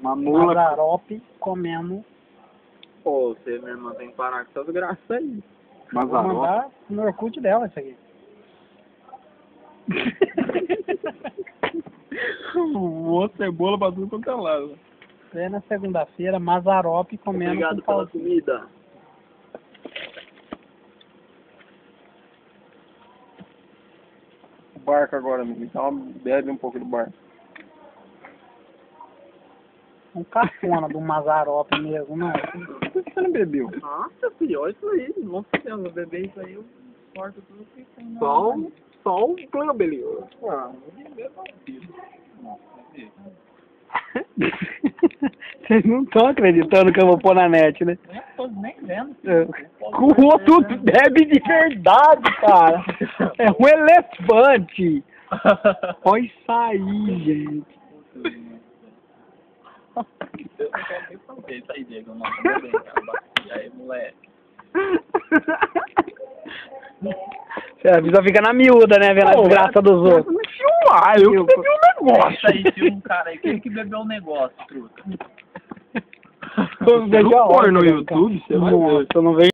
Uma mula. Mazarope comendo. Pô, você, minha irmã, tem que parar com essas graças aí. Vou Mazarope. mandar no Orkut dela isso aqui. Voou cebola pra tudo quanto é lado. É na segunda-feira, Mazarope comendo Obrigado com pela pauzinho. comida. O barco agora, amigo. Então bebe um pouco do barco. Um cafona do Mazarope mesmo, não. Por que você não bebeu? Nossa, pior isso aí. Nossa senhora, eu beber isso aí, eu corto tudo que tem. Só um plumb ali. Ah, não bebeu não. Vocês não estão acreditando que eu vou pôr na net, né? Eu não tô nem vendo. O outro bebe de verdade, cara. É um elefante. Olha isso aí, gente. Eu não quero nem saber isso aí, Diego. Não, tô bebendo, cara. E aí, moleque? A pessoa fica na miúda, né? Vendo a desgraça dos outros. Filmar, eu que bebi um negócio. Isso aí, tinha um cara aí. Quem que bebeu um negócio, truta? Você não põe no YouTube, você vai ver. Nossa, eu não vejo.